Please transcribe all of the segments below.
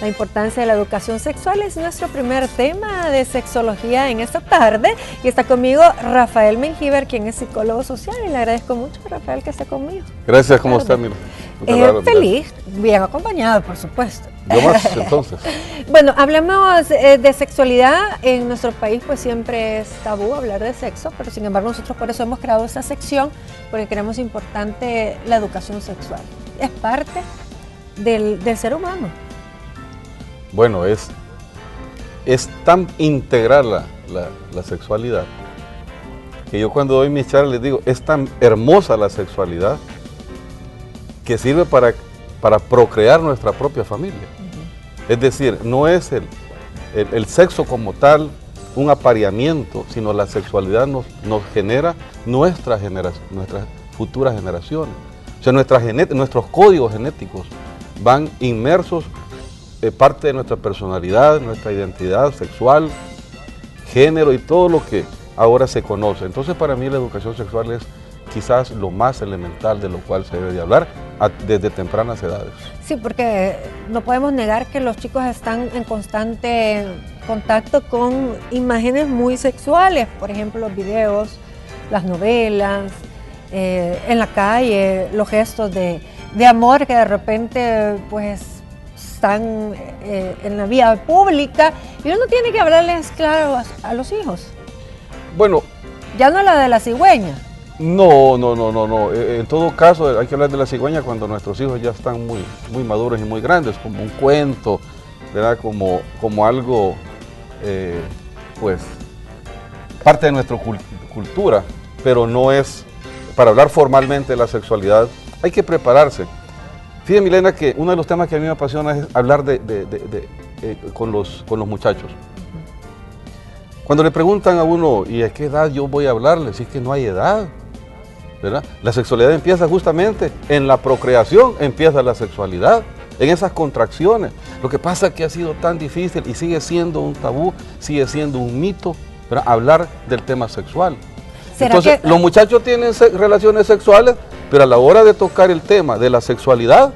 La importancia de la educación sexual es nuestro primer tema de sexología en esta tarde. Y está conmigo Rafael Mengíbar, quien es psicólogo social. Y le agradezco mucho, Rafael, que esté conmigo. Gracias, ¿cómo está, Mira? Feliz, bien acompañado, por supuesto. Yo más, entonces. Bueno, hablemos de sexualidad. En nuestro país pues siempre es tabú hablar de sexo, pero sin embargo nosotros por eso hemos creado esta sección, porque creemos importante la educación sexual. Es parte del ser humano. Bueno, es tan integral la sexualidad, que yo cuando doy mis charlas les digo, es tan hermosa la sexualidad, que sirve para procrear nuestra propia familia. Es decir, no es el sexo como tal un apareamiento, sino la sexualidad nos genera nuestras futuras generaciones. O sea, nuestros códigos genéticos van inmersos, parte de nuestra personalidad, nuestra identidad sexual, género y todo lo que ahora se conoce. Entonces, para mí la educación sexual es quizás lo más elemental de lo cual se debe de hablar desde tempranas edades. Sí, porque no podemos negar que los chicos están en constante contacto con imágenes muy sexuales, por ejemplo, los videos, las novelas, en la calle, los gestos de amor que de repente pues están en la vía pública, y uno tiene que hablarles claro a los hijos. Bueno, ya no la de la cigüeña. No. En todo caso hay que hablar de la cigüeña cuando nuestros hijos ya están muy maduros y muy grandes, como un cuento, ¿verdad? Como algo, pues, parte de nuestra cultura, pero no es, para hablar formalmente de la sexualidad, hay que prepararse. Fíjate, Milena, que uno de los temas que a mí me apasiona es hablar con los muchachos. Cuando le preguntan a uno, ¿y a qué edad yo voy a hablarle? Si es que no hay edad, ¿verdad? La sexualidad empieza justamente en la procreación, empieza la sexualidad, en esas contracciones. Lo que pasa es que ha sido tan difícil y sigue siendo un tabú, sigue siendo un mito, ¿verdad? Hablar del tema sexual. Entonces, los muchachos tienen relaciones sexuales, pero a la hora de tocar el tema de la sexualidad,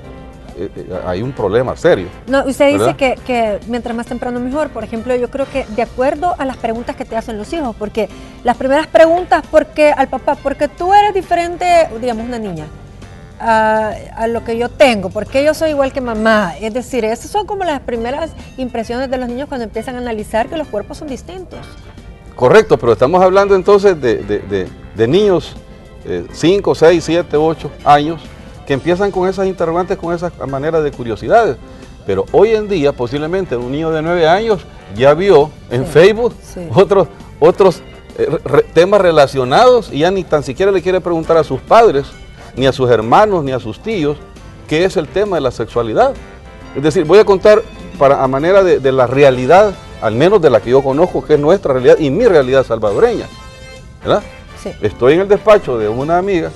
hay un problema serio. No, usted dice que mientras más temprano mejor. Por ejemplo, yo creo que de acuerdo a las preguntas que te hacen los hijos, porque las primeras preguntas, al papá, porque tú eres diferente, digamos una niña, a lo que yo tengo, porque yo soy igual que mamá. Es decir, esas son como las primeras impresiones de los niños cuando empiezan a analizar que los cuerpos son distintos. Correcto, pero estamos hablando entonces de niños 5, 6, 7, 8 años, que empiezan con esas interrogantes, con esas maneras de curiosidades. Pero hoy en día, posiblemente un niño de 9 años ya vio en Facebook otros temas relacionados, y ya ni tan siquiera le quiere preguntar a sus padres, ni a sus hermanos, ni a sus tíos, qué es el tema de la sexualidad. Es decir, voy a contar a manera de la realidad, al menos de la que yo conozco, que es nuestra realidad y mi realidad salvadoreña, ¿verdad? Sí. Estoy en el despacho de una amiga,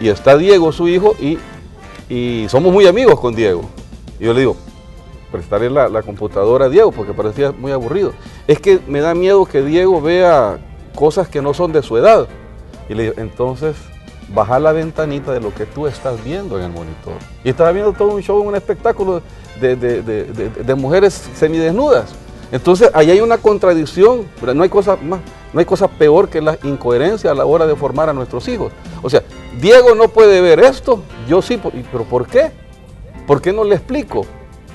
y está Diego, su hijo, y somos muy amigos con Diego. Y yo le digo, prestaré la computadora a Diego, porque parecía muy aburrido. Es que me da miedo que Diego vea cosas que no son de su edad. Y le digo, entonces, baja la ventanita de lo que tú estás viendo en el monitor. Y estaba viendo todo un show, un espectáculo de mujeres semidesnudas. Entonces, ahí hay una contradicción, pero no hay cosa peor que la incoherencia a la hora de formar a nuestros hijos. O sea, Diego no puede ver esto, yo sí, pero ¿por qué? ¿Por qué no le explico?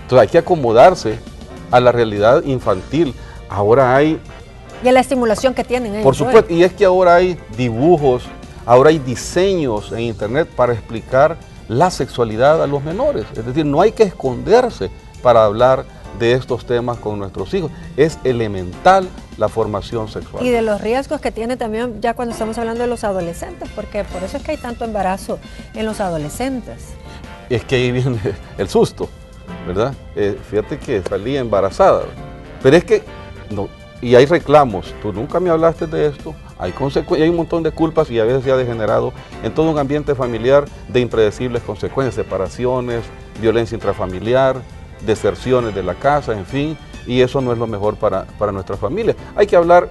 Entonces hay que acomodarse a la realidad infantil. Ahora hay... Y a la estimulación que tienen ellos. Por supuesto, y es que ahora hay dibujos, ahora hay diseños en internet para explicar la sexualidad a los menores. Es decir, no hay que esconderse para hablar de estos temas con nuestros hijos. Es elemental la formación sexual. Y de los riesgos que tiene también ya cuando estamos hablando de los adolescentes, porque por eso es que hay tanto embarazo en los adolescentes. Es que ahí viene el susto, ¿verdad? Fíjate que salí embarazada, pero es que, no, y hay reclamos, tú nunca me hablaste de esto, hay un montón de culpas, y a veces se ha degenerado en todo un ambiente familiar de impredecibles consecuencias, separaciones, violencia intrafamiliar, deserciones de la casa, en fin, y eso no es lo mejor para nuestra familia. Hay que hablar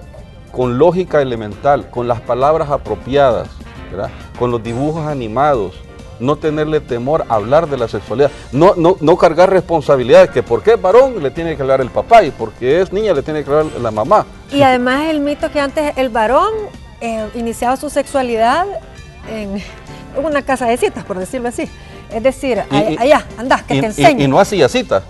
con lógica elemental, con las palabras apropiadas, ¿verdad? Con los dibujos animados, no tenerle temor a hablar de la sexualidad, no cargar responsabilidades, que porque es varón le tiene que hablar el papá y porque es niña le tiene que hablar la mamá. Y además el mito que antes el varón iniciaba su sexualidad en una casa de citas, por decirlo así. Es decir, allá, andás, que te enseño. Y no hacía cita.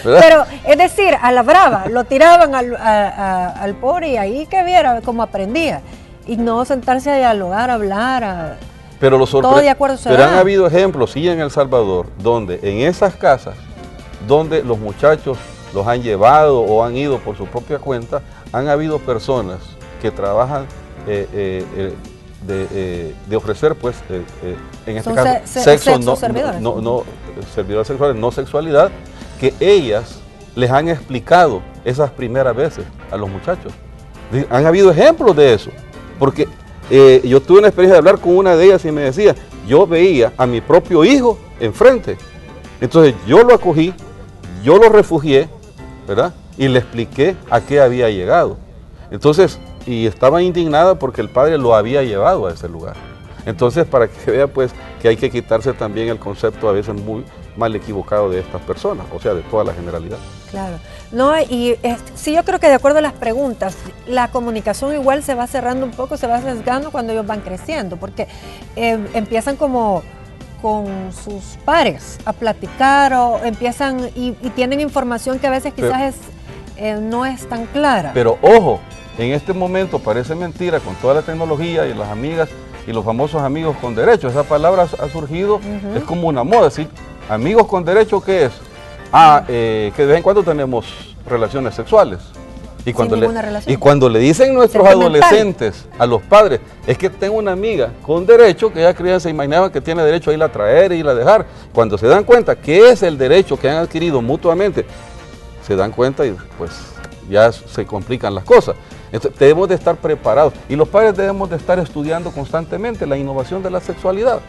Pero, es decir, a la brava, lo tiraban al pobre y ahí que viera cómo aprendía. Y no sentarse a dialogar, a hablar, pero todo de acuerdo a su edad. Pero han habido ejemplos, sí, en El Salvador, donde en esas casas, donde los muchachos los han llevado o han ido por su propia cuenta, han habido personas que trabajan de ofrecer, pues, en este caso, sexo, servidores sexuales, no sexualidad, que ellas les han explicado esas primeras veces a los muchachos. Han habido ejemplos de eso, porque yo tuve una experiencia de hablar con una de ellas y me decía, yo veía a mi propio hijo enfrente, entonces yo lo acogí, yo lo refugié, ¿verdad? Y le expliqué a qué había llegado. Entonces, y estaba indignada porque el padre lo había llevado a ese lugar. Entonces, para que vea, pues, que hay que quitarse también el concepto a veces muy mal equivocado de estas personas, o sea, de toda la generalidad. Claro. No, y sí, yo creo que de acuerdo a las preguntas, la comunicación igual se va cerrando un poco, se va sesgando cuando ellos van creciendo, porque empiezan como con sus pares a platicar o empiezan y tienen información que a veces quizás no es tan clara. Pero ojo, en este momento parece mentira con toda la tecnología y las amigas y los famosos amigos con derecho. Esa palabra ha surgido, es como una moda, ¿sí? Amigos con derecho, ¿qué es? Que de vez en cuando tenemos relaciones sexuales. Y cuando le dicen nuestros adolescentes a los padres, es que tengo una amiga con derecho, que ya creían, se imaginaban que tiene derecho a irla a traer e irla a dejar. Cuando se dan cuenta que es el derecho que han adquirido mutuamente, se dan cuenta y pues ya se complican las cosas. Entonces, debemos de estar preparados y los padres debemos de estar estudiando constantemente la innovación de la sexualidad.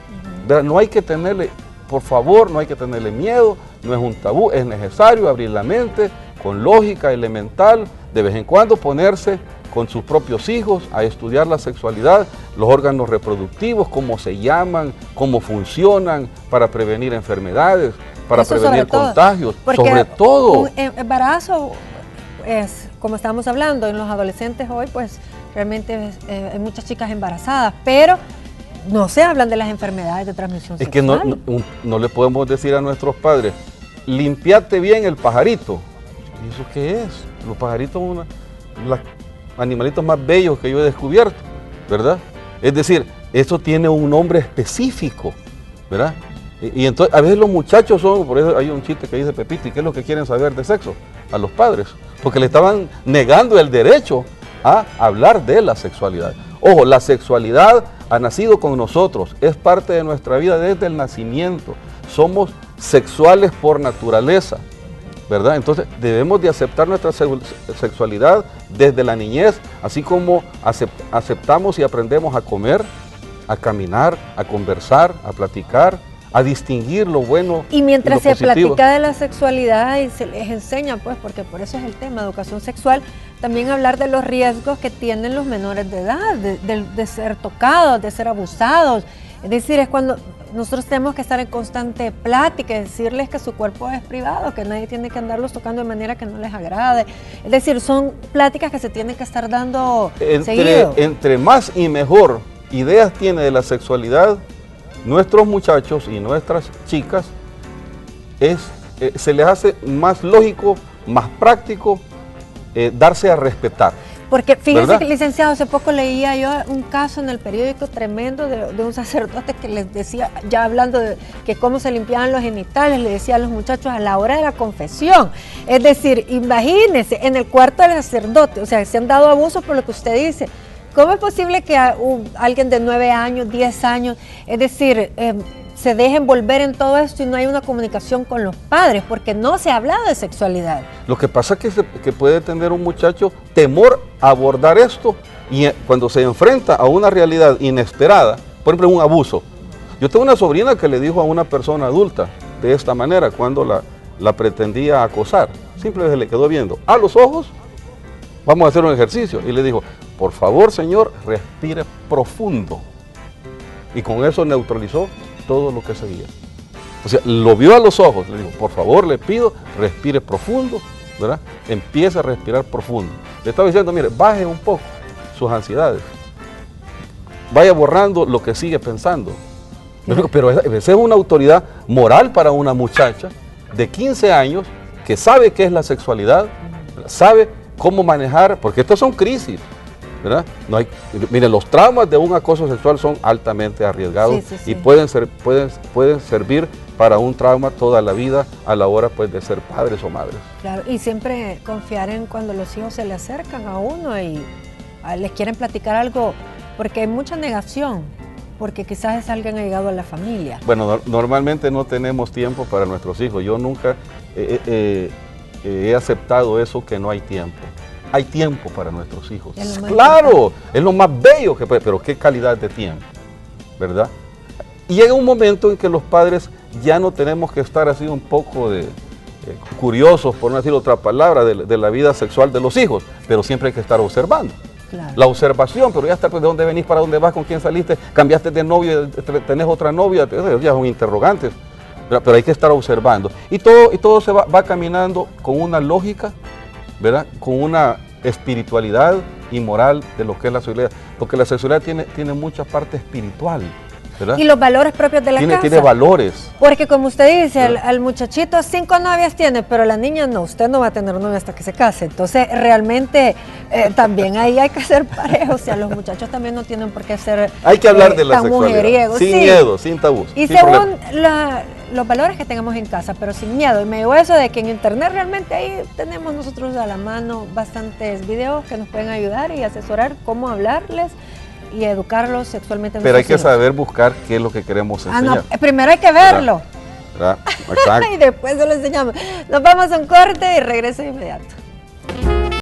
No hay que tenerle, por favor, no hay que tenerle miedo, no es un tabú, es necesario abrir la mente con lógica elemental, de vez en cuando ponerse con sus propios hijos a estudiar la sexualidad, los órganos reproductivos, cómo se llaman, cómo funcionan, para prevenir enfermedades, para prevenir contagios, sobre todo. Un embarazo es, como estábamos hablando, en los adolescentes hoy, pues realmente hay muchas chicas embarazadas, pero no se hablan de las enfermedades de transmisión sexual. Es que no le podemos decir a nuestros padres, limpiate bien el pajarito. ¿Y eso qué es? Los pajaritos son los animalitos más bellos que yo he descubierto, ¿verdad? Es decir, eso tiene un nombre específico, ¿verdad? Y entonces, a veces los muchachos por eso hay un chiste que dice Pepito, ¿y qué es lo que quieren saber de sexo? A los padres, porque le estaban negando el derecho a hablar de la sexualidad. Ojo, la sexualidad ha nacido con nosotros, es parte de nuestra vida desde el nacimiento. Somos sexuales por naturaleza, ¿verdad? Entonces debemos de aceptar nuestra sexualidad desde la niñez, así como aceptamos y aprendemos a comer, a caminar, a conversar, a platicar, a distinguir lo bueno y mientras y lo se positivo. platica de la sexualidad y se les enseña, pues, porque por eso es el tema, educación sexual, también hablar de los riesgos que tienen los menores de edad, de ser tocados, de ser abusados. Es decir, es cuando nosotros tenemos que estar en constante plática, decirles que su cuerpo es privado, que nadie tiene que andarlos tocando de manera que no les agrade. Es decir, son pláticas que se tienen que estar dando seguido. Entre más y mejor ideas tiene de la sexualidad, nuestros muchachos y nuestras chicas, se les hace más lógico, más práctico darse a respetar. Porque fíjense, ¿verdad? Que, licenciado, hace poco leía yo un caso en el periódico tremendo de un sacerdote que les decía, ya hablando de que cómo se limpiaban los genitales, le decía a los muchachos a la hora de la confesión. Es decir, imagínense, en el cuarto del sacerdote, o sea, se han dado abusos por lo que usted dice. ¿Cómo es posible que alguien de 9 años, 10 años, es decir, se deje envolver en todo esto y no hay una comunicación con los padres? Porque no se ha hablado de sexualidad. Lo que pasa es que puede tener un muchacho temor a abordar esto y cuando se enfrenta a una realidad inesperada, por ejemplo, un abuso. Yo tengo una sobrina que le dijo a una persona adulta de esta manera cuando la pretendía acosar. Simplemente se le quedó viendo a los ojos, vamos a hacer un ejercicio, y le dijo, por favor, señor, respire profundo. Y con eso neutralizó todo lo que seguía. O sea, lo vio a los ojos, le dijo, por favor, le pido, respire profundo, ¿verdad? Empiece a respirar profundo. Le estaba diciendo, mire, baje un poco sus ansiedades. Vaya borrando lo que sigue pensando. Pero esa es una autoridad moral para una muchacha de 15 años que sabe qué es la sexualidad, sabe cómo manejar, porque estas son crisis, ¿verdad? Miren, los traumas de un acoso sexual son altamente arriesgados y pueden servir para un trauma toda la vida a la hora pues de ser padres o madres. Claro, y siempre confiar en cuando los hijos se le acercan a uno y les quieren platicar algo, porque hay mucha negación, porque quizás es alguien allegado a la familia. Bueno, normalmente no tenemos tiempo para nuestros hijos. Yo nunca he aceptado eso, que no hay tiempo. Hay tiempo para nuestros hijos. Claro, es lo más bello que puede, pero qué calidad de tiempo, ¿verdad? Y llega un momento en que los padres ya no tenemos que estar así un poco curiosos, por no decir otra palabra, de la vida sexual de los hijos, pero siempre hay que estar observando. Claro. La observación, pero ya está, pues, ¿de dónde venís, para dónde vas, con quién saliste, cambiaste de novio, tenés otra novia? Ya son interrogantes, pero hay que estar observando. Y todo se va caminando con una lógica, ¿verdad? Con una espiritualidad y moral de lo que es la sexualidad, porque la sexualidad tiene mucha parte espiritual, ¿verdad? Y los valores propios de la casa. Tiene valores. Porque como usted dice, al muchachito 5 novias tiene, pero la niña no, usted no va a tener novia hasta que se case. Entonces realmente también ahí hay que ser parejo, o sea, los muchachos también no tienen por qué ser hay que hablar de la sexualidad, sin miedo, sin tabús. Y según los valores que tengamos en casa, pero sin miedo. Y me digo eso de que en internet realmente ahí tenemos nosotros a la mano bastantes videos que nos pueden ayudar y asesorar cómo hablarles y educarlos sexualmente. Pero hay que saber buscar qué es lo que queremos enseñar. No, primero hay que verlo. ¿Verdad? Exacto. Y después se lo enseñamos. Nos vamos a un corte y regreso de inmediato.